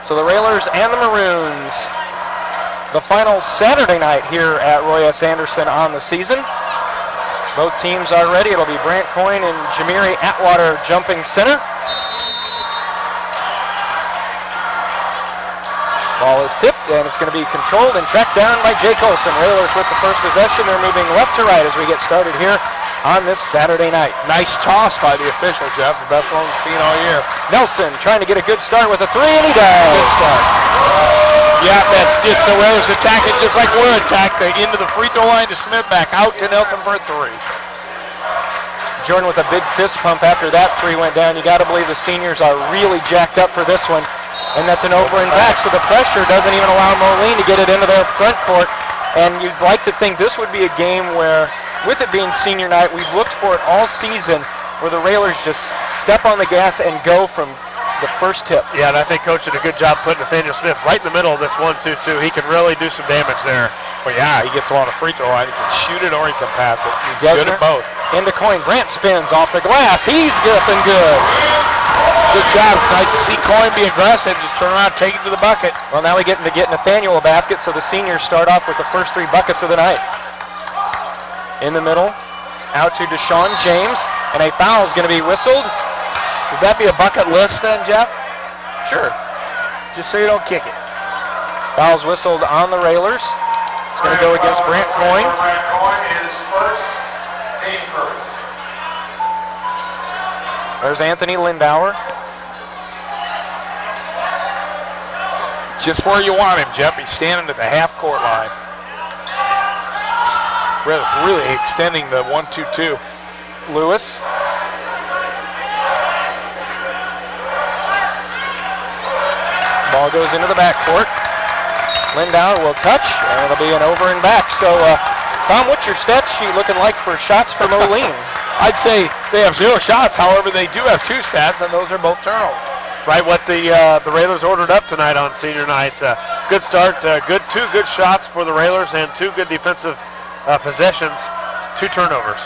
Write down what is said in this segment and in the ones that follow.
So the Railers and the Maroons, the final Saturday night here at Roy S. Anderson on the season. Both teams are ready. It'll be Brant Coyne and Jamiri Atwater jumping center. Ball is tipped, and it's going to be controlled and tracked down by Jake Olson. Railers with the first possession. They're moving left to right as we get started here on this Saturday night. Nice toss by the official, Jeff. The best one we've seen all year. Nelson trying to get a good start with a three, and he does. Good start. Yeah, that's just the Railers attacking just like we're attacking. Into the free throw line to Smith, back out to Nelson for a three. Jordan with a big fist pump after that three went down. You got to believe the seniors are really jacked up for this one. And that's an over and back, so the pressure doesn't even allow Moline to get it into their front court. And you'd like to think this would be a game where, with it being senior night, we've looked for it all season, where the Railers just step on the gas and go from the first tip. Yeah, and I think Coach did a good job putting Nathaniel Smith right in the middle of this 1-2-2. He can really do some damage there. But yeah, he gets along the free throw line. He can shoot it or he can pass it. He's good at both. Into Coyne. Brant spins off the glass. He's up and good. Good job. It's nice to see Coyne be aggressive. Just turn around, take it to the bucket. Well, now we get to get Nathaniel a basket, so the seniors start off with the first three buckets of the night. In the middle, out to Deshaun James, and a foul is going to be whistled. Would that be a bucket list then, Jeff? Sure. Just so you don't kick it. Foul's whistled on the Railers. It's going to go against Brant Coyne. Brant Coyne is first, team first. There's Anthony Lindauer. Just where you want him, Jeff. He's standing at the half-court line. Really extending the 1-2-2. Lewis. Ball goes into the backcourt. Lindauer will touch, and it'll be an over and back. So, Tom, what's your stats sheet looking like for shots for Moline? I'd say they have 0 shots. However, they do have 2 stats, and those are both turnovers. Right, what the Railers ordered up tonight on senior night. Good start. Two good shots for the Railers, and 2 good defensive possessions. 2 turnovers.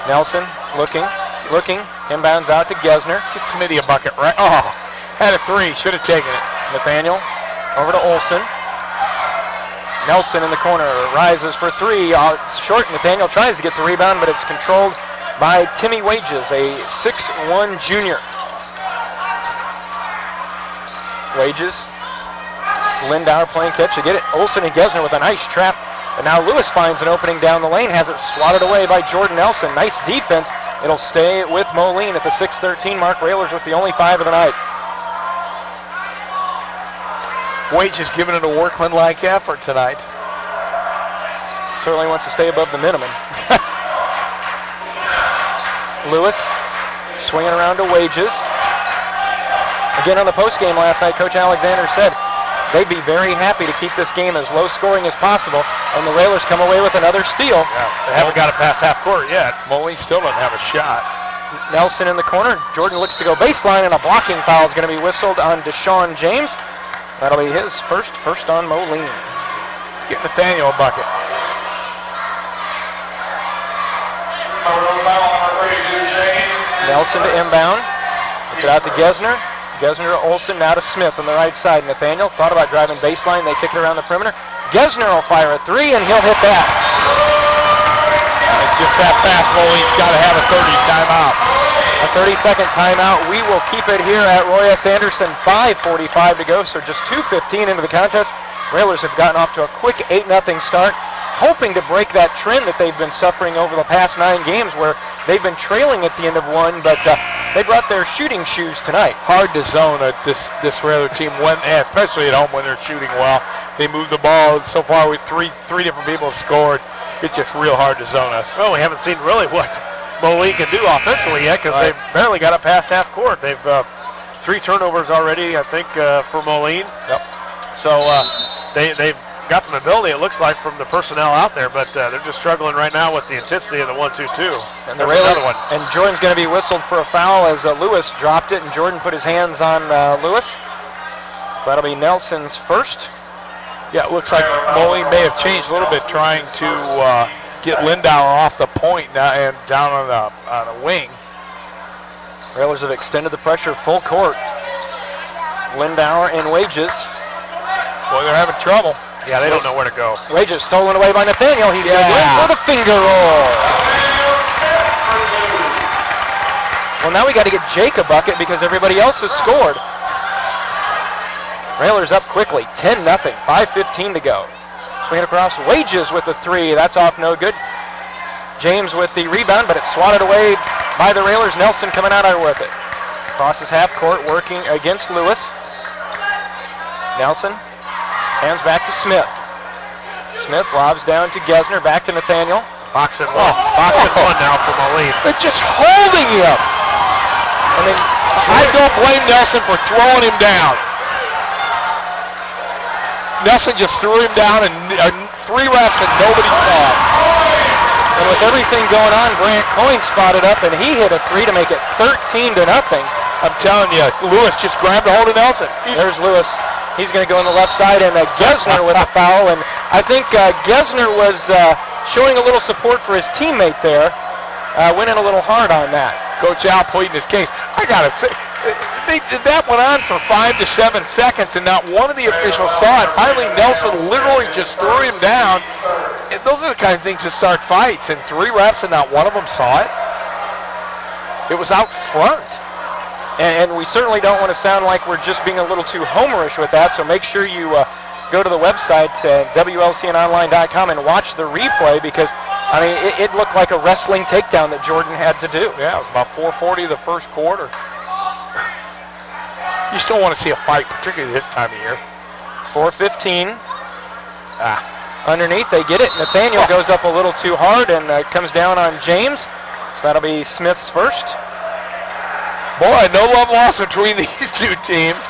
Nelson looking, inbounds out to Gesner. Get Smitty a bucket, right? Oh, had a 3. Should have taken it. Nathaniel over to Olson. Nelson in the corner rises for 3. Short. Nathaniel tries to get the rebound, but it's controlled by Timmy Wages, a 6'1" junior. Wages. Lindauer playing catch to get it. Olson and Gesner with a nice trap. And now Lewis finds an opening down the lane, has it swatted away by Jordan Nelson. Nice defense. It'll stay with Moline at the 6:13 mark. Railers with the only 5 of the night. Wages giving it a workmanlike effort tonight. Certainly wants to stay above the minimum. Lewis swinging around to Wages. Again, on the postgame last night, Coach Alexander said they'd be very happy to keep this game as low scoring as possible, and the Railers come away with another steal. Yeah, they haven't got it past half court yet. Moline still doesn't have a shot. Nelson in the corner. Jordan looks to go baseline, and a blocking foul is going to be whistled on Deshaun James. That'll be his first on Moline. Let's get Nathaniel a bucket. Nelson to inbound. Puts it out to Gesner. Gesner to Olson, now to Smith on the right side. Nathaniel thought about driving baseline. They kick it around the perimeter. Gesner will fire a 3, and he'll hit that. It's just that fast. Moline's got to have a 30 timeout. A 30-second timeout. We will keep it here at Roy S. Anderson. 5:45 to go, so just 2:15 into the contest. Railers have gotten off to a quick 8-0 start, hoping to break that trend that they've been suffering over the past 9 games where they've been trailing at the end of one, but they brought their shooting shoes tonight. Hard to zone this Railer team, especially at home when they're shooting well. They move the ball. So far, with three different people have scored. It's just real hard to zone us. Well, we haven't seen really what Moline can do offensively yet because they've barely got it past half court. They've 3 turnovers already, I think, for Moline. Yep. So they've got some ability, it looks like, from the personnel out there, but they're just struggling right now with the intensity of the 1-2-2. And the Railers, another one. And Jordan's going to be whistled for a foul as Lewis dropped it, and Jordan put his hands on Lewis. So that'll be Nelson's first. Yeah, it looks like Moline may have changed a little bit, trying to get Lindauer off the point now and down on the wing. Railers have extended the pressure full court. Lindauer and Wages. Boy, they're having trouble. Yeah, they don't know where to go. Wages stolen away by Nathaniel. He's going to go in for the finger roll. Well, now we got to get Jake a bucket because everybody else has scored. Railers up quickly, 10-0, 5:15 to go. Swing it across, Wages with the three. That's off, no good. James with the rebound, but it's swatted away by the Railers. Nelson coming out with it. Crosses half court, working against Lewis. Nelson hands back to Smith. Smith lobs down to Gesner, back to Nathaniel. Box and one. Box and one now for Moline. They're just holding him. I mean, I don't blame Nelson for throwing him down. Nelson just threw him down, and 3 reps, and nobody saw it. And with everything going on, Grant Coyne spotted up, and he hit a 3 to make it 13-0. I'm telling you, Lewis just grabbed a hold of Nelson. There's Lewis. He's going to go on the left side, and Gesner with a foul. And I think Gesner was showing a little support for his teammate there. Went in a little hard on that. Coach Al pleading his case. I got to say, that went on for 5 to 7 seconds, and not one of the officials saw it. Finally, Nelson literally just threw him down. And those are the kind of things that start fights. And 3 refs, and not one of them saw it. It was out front. And we certainly don't want to sound like we're just being a little too homerish with that, so make sure you go to the website, WLCNonline.com, and watch the replay because, I mean, it looked like a wrestling takedown that Jordan had to do. Yeah, it was about 4:40 of the first quarter. You still want to see a fight, particularly this time of year. 4:15. Underneath, they get it. Nathaniel goes up a little too hard and comes down on James. So that'll be Smith's first. Boy, no love lost between these two teams.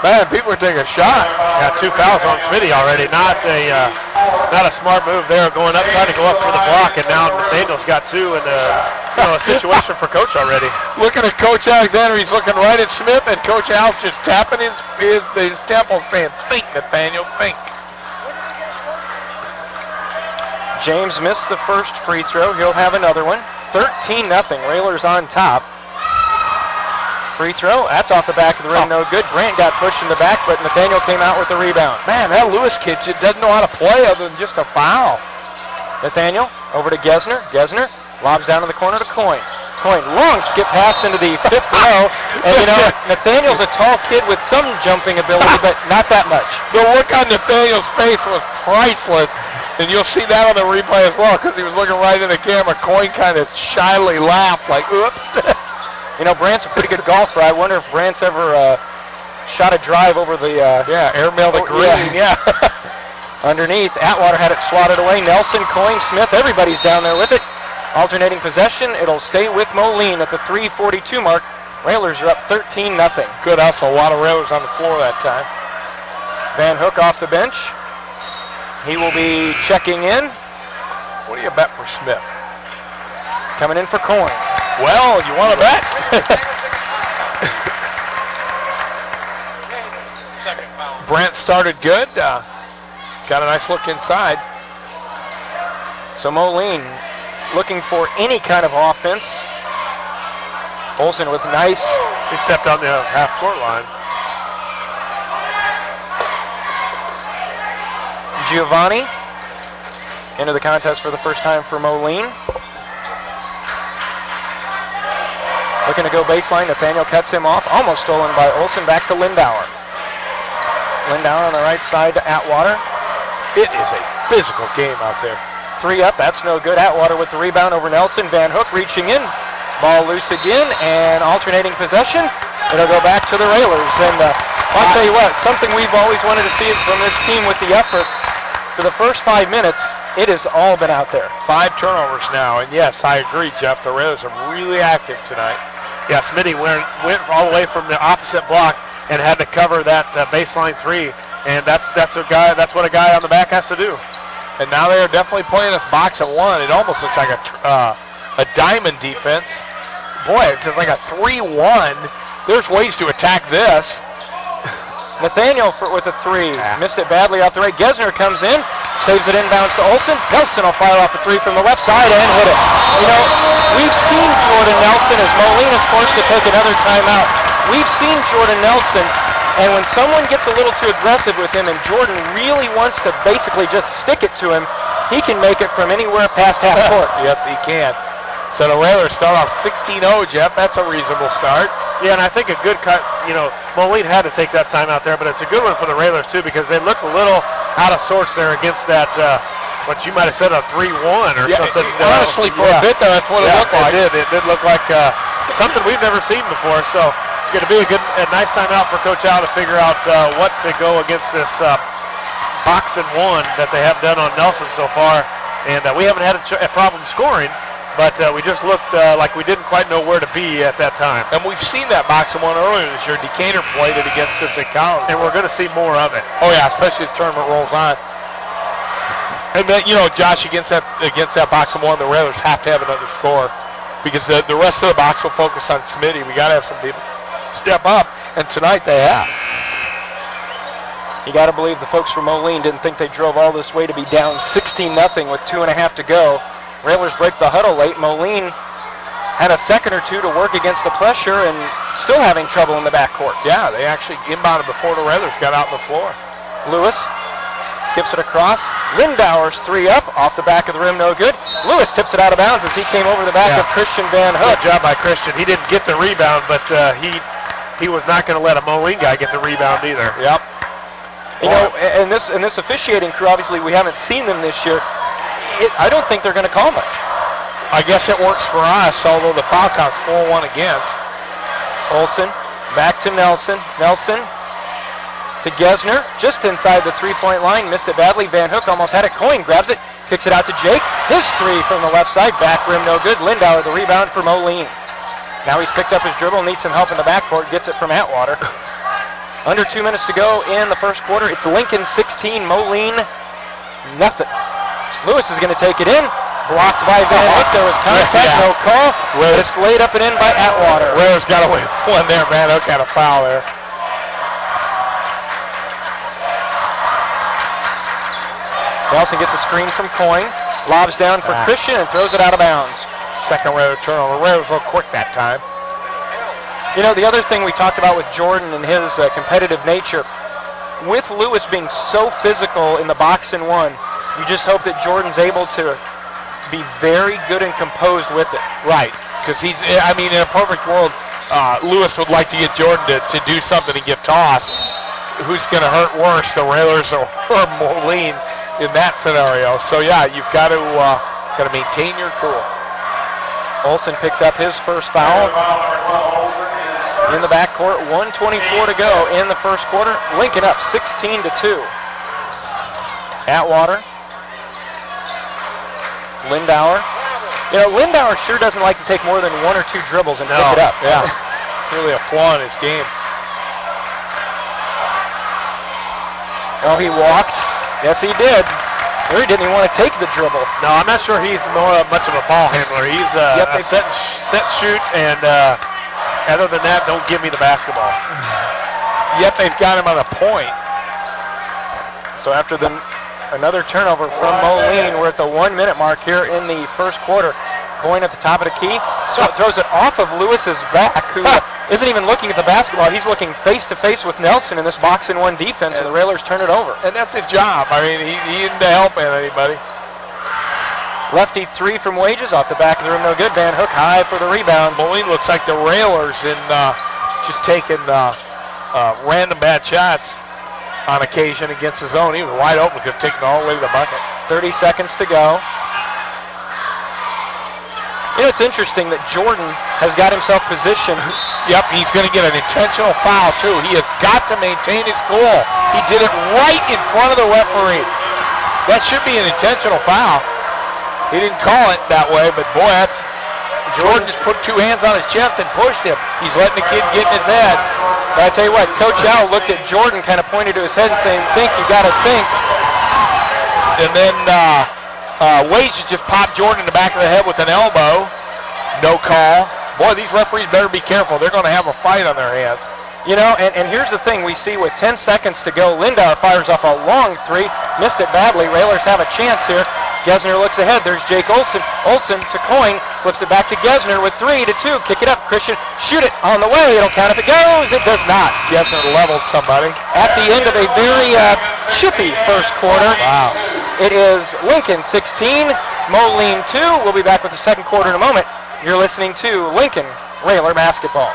Man, people are taking shots. Got 2 fouls on Smitty already. Not a smart move there, going up, trying to go up for the block, and now Nathaniel's got 2 and a situation for Coach already. Looking at Coach Alexander, he's looking right at Smith, and Coach Al's just tapping his temple, saying, "Think, Nathaniel, think." James missed the first free throw. He'll have another one. 13-0. Railers on top. Free throw. That's off the back of the rim. No good. Grant got pushed in the back, but Nathaniel came out with the rebound. Man, that Lewis kid just doesn't know how to play other than just a foul. Nathaniel over to Gesner. Gesner lobs down in the corner to Coyne. Coyne, long skip pass into the 5th row. And, you know, Nathaniel's a tall kid with some jumping ability, but not that much. The look on Nathaniel's face was priceless. And you'll see that on the replay as well because he was looking right in the camera. Coyne kind of shyly laughed like, oops. You know, Brant's a pretty good golfer. I wonder if Brant's ever shot a drive over the... airmail the green. Yeah. Underneath, Atwater had it swatted away. Nelson, Coyne, Smith, everybody's down there with it. Alternating possession. It'll stay with Moline at the 3:42 mark. Railers are up 13-0. Good hustle. A lot of Railers on the floor that time. Van Hook off the bench. He will be checking in. What do you bet for Smith? Coming in for Coyne. Well, you want to bet? Brant started good. Got a nice look inside. So Moline looking for any kind of offense. Olsen with nice. He stepped on the half-court line. Giovanni into the contest for the first time for Moline. Looking to go baseline. Nathaniel cuts him off. Almost stolen by Olsen. Back to Lindauer. Lindauer on the right side to Atwater. It is a physical game out there. 3 up. That's no good. Atwater with the rebound over Nelson. Van Hook reaching in. Ball loose again. And alternating possession. It'll go back to the Railers. And I'll tell you what. Something we've always wanted to see from this team with the effort. For the first 5 minutes, it has all been out there. 5 turnovers now, and yes, I agree, Jeff. The Railers are really active tonight. Yeah, Smitty went all the way from the opposite block and had to cover that baseline 3, and that's what a guy on the back has to do. And now they are definitely playing this box at 1. It almost looks like a diamond defense. Boy, it's like a 3-1. There's ways to attack this. Nathaniel with a 3. Missed it badly off the right. Gesner comes in, saves it inbounds to Olsen. Nelson will fire off a 3 from the left side and hit it. You know, we've seen Jordan Nelson as Moline is forced to take another timeout. we've seen Jordan Nelson, and when someone gets a little too aggressive with him and Jordan really wants to basically just stick it to him, he can make it from anywhere past half court. Yes, he can. So the Railers start off 16-0, Jeff. That's a reasonable start. Yeah, and I think a good cut, Moline had to take that time out there, but it's a good one for the Railers, too, because they looked a little out of sorts there against that, what you might have said, a 3-1 or something. Honestly, for a bit there, that's what it looked like. It did look like something we've never seen before, so it's going to be a nice time out for Coach Al to figure out what to go against this box and one that they have done on Nelson so far, and we haven't had a problem scoring. But we just looked like we didn't quite know where to be at that time. And we've seen that box and one earlier this year. Decatur played it against us at college. And we're going to see more of it. Oh, yeah, especially as tournament rolls on. And then, Josh, against that box and one, the Railers have to have another score because the rest of the box will focus on Smitty. We got to have some people step up, and tonight they have. You got to believe the folks from Moline didn't think they drove all this way to be down 16-0 with 2.5 to go. Railers break the huddle late. Moline had a second or two to work against the pressure and still having trouble in the backcourt. Yeah, they actually inbounded before the Railers got out on the floor. Lewis skips it across. Lindauer's 3 up off the back of the rim, no good. Lewis tips it out of bounds as he came over the back of Christian Van Hook. Good job by Christian. He didn't get the rebound, but he was not going to let a Moline guy get the rebound either. Yep. And this officiating crew, obviously we haven't seen them this year. I don't think they're going to call much. I guess it works for us, although the foul count's 4-1 against. Olsen back to Nelson. Nelson to Gesner, just inside the three-point line. Missed it badly. Van Hook almost had it. Coyne grabs it, kicks it out to Jake. His 3 from the left side. Back rim, no good. Lindauer the rebound for Moline. Now he's picked up his dribble, needs some help in the backcourt. Gets it from Atwater. Under 2 minutes to go in the first quarter. It's Lincoln 16, Moline nothing. Lewis is going to take it in. Blocked by Van Hook. There was contact, no call. But it's laid up and in by Atwater. Railers got away with one there. Van Hook had a foul there. Nelson gets a screen from Coyne. Lobs down for Christian and throws it out of bounds. Second Railer turnover. Railers were quick that time. The other thing we talked about with Jordan and his competitive nature, with Lewis being so physical in the box and one, you just hope that Jordan's able to be very good and composed with it. Right, because in a perfect world, Lewis would like to get Jordan to do something and get tossed. Who's going to hurt worse, the Railers or Moline in that scenario? So, yeah, you've got to maintain your cool. Olsen picks up his first foul in the backcourt. 1:24 to go in the first quarter. Lincoln up 16-2. Atwater. Lindauer. Lindauer sure doesn't like to take more than 1 or 2 dribbles and pick it up. Yeah, really a flaw in his game. Oh, he walked. Yes, he did. Or he didn't even want to take the dribble. No, I'm not sure he's much of a ball handler. He's a set, shoot, and other than that, don't give me the basketball. Yet they've got him on a point. So after another turnover from Moline, we're at the 1 minute mark here in the first quarter. Coyne at the top of the key, so it throws it off of Lewis's back, who isn't even looking at the basketball. He's looking face to face with Nelson in this box and one defense, and the Railers turn it over. And that's his job. He isn't to help anybody. Lefty 3 from Wages off the back of the rim, no good. Van Hook high for the rebound. Moline looks like the Railers in just taking random bad shots on occasion against his own. He was wide open, could have taken it all the way to the bucket. 30 seconds to go. It's interesting that Jordan has got himself positioned. Yep, he's going to get an intentional foul, too. He has got to maintain his cool. He did it right in front of the referee. That should be an intentional foul. He didn't call it that way, but boy, Jordan just put 2 hands on his chest and pushed him. He's letting the kid get in his head. But I tell you what, Coach Al looked at Jordan, kind of pointed to his head and saying, you got to think. And then Wages just popped Jordan in the back of the head with an elbow. No call. Boy, these referees better be careful. They're going to have a fight on their hands. And here's the thing we see with 10 seconds to go. Lindauer fires off a long 3. Missed it badly. Railers have a chance here. Gesner looks ahead. There's Jake Olson. Olson to Coyne. Flips it back to Gesner with 3 to 2. Kick it up. Christian, shoot it on the way. It'll count if it goes. It does not. Gesner leveled somebody. At the end of a very chippy first quarter. Wow. It is Lincoln 16, Moline 2. We'll be back with the second quarter in a moment. You're listening to Lincoln Railer Basketball.